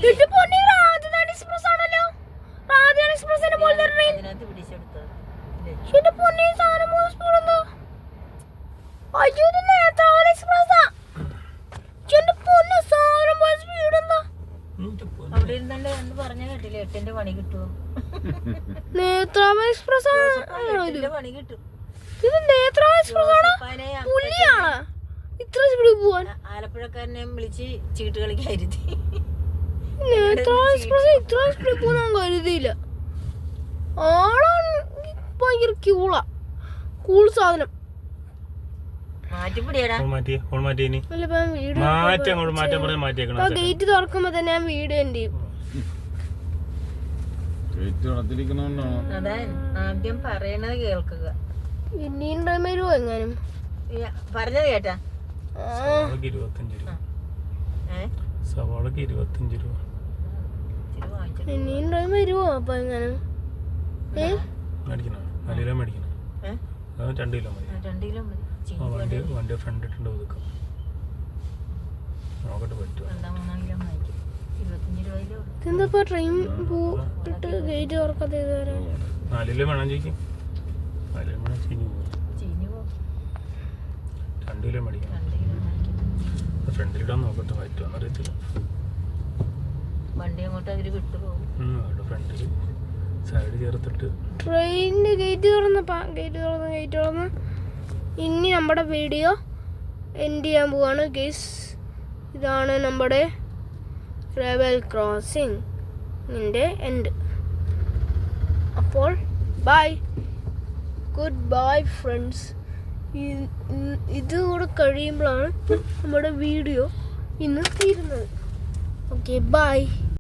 എന്റെ പൊന്നേ രാജധാനി എക്സ്പ്രസ് ആണല്ലോ. രാജധാനി എക്സ്പ്രസിനെ പോലെ ട്രെയിൻ. എന്റെ പൊന്നേ സാധനം മോശം സ്പീഡ് എന്താ? അയ്യോ ഇത് നേത്രാവതി എക്സ്പ്രസ് ആ. എന്റെ പൊന്നേ സാധനം മോശം സ്പീഡ് എന്താ? അവിടെ ഇരുന്നല്ലേ എന്ന് പറഞ്ഞ കേട്ടില്ലേ 8ന്റെ പണി കിട്ടുമോ? നേത്രാവതി എക്സ്പ്രസ് ആണ് പണി കിട്ടും. ഇത് നേത്രാവതി എക്സ്പ്രസ് ആണ്. പുലിയാണ് ഇത്ര സ്പീഡിൽ പോവാൻ. ആലപ്പുഴക്കാരനെ വിളിച്ച് ചീട്ട് കളിക്കായിരുത്തി. നേത്രാവതി എക്സ്പ്രസ് ഇത്ര സ്പീഡിൽ പോകാൻ കരുതിയില്ല. ആളാണ് ഭയങ്കര കൂൾ സാധനം. ഗേറ്റ് തുറക്കുമ്പോ തന്നെ ഞാൻ വീഡിയോ എന്ത് ചെയ്യും? ആദ്യം പറയണത് കേൾക്കുക. ഇനിയും ടൈം വരുമോ എങ്ങാനും? പറഞ്ഞത് കേട്ടാ? സവാളക്ക് 25 രൂപ. ഇനിയും ടൈം വരുമോ അപ്പൊ എങ്ങാനും? മേടിക്കണോ? 4 കിലോ മേടിക്കണം. 2 കിലോ മതി. 2 കിലോ മതി. വണ്ടി ഫ്രണ്ട് ഇട്ടുണ്ട് ഒതുക്കാം. നോക്കട്ടെ പറ്റുമോ? 3 കിലോ വാങ്ങിക്കും. 25 രൂപയിലോ. എന്താ ട്രെയിൻ പോയിട്ട് ഗേറ്റ് തുറക്കാതെ ഇതുവരെ? 4 കിലോ വേണം ചോദിക്കും. 4 കിലോ വേണം ചീനി പോകും. 2 കിലോ മേടിക്കണം. ഫ്രണ്ടിലിടാൻ നോക്കട്ടെ പറ്റുമോ അറിയത്തില്ല. വണ്ടി അങ്ങോട്ട് അവര് വിട്ടുപോകും. ഫ്രണ്ടിൽ സൈഡ് ചേർത്തിട്ട് ട്രെയിനിന്റെ ഗേറ്റ് തുറന്ന് ഇനി നമ്മുടെ വീഡിയോ എൻഡ് ചെയ്യാൻ പോവാണ് ഗൈസ്. ഇതാണ് നമ്മുടെ റെവൽ ക്രോസിംഗിന്റെ എൻഡ്. അപ്പോൾ ബൈ, ഗുഡ് ബൈ ഫ്രണ്ട്സ്. ഇതുകൂടെ കഴിയുമ്പോഴാണ് നമ്മുടെ വീഡിയോ ഇന്ന് തീരുന്നത്. Okay bye.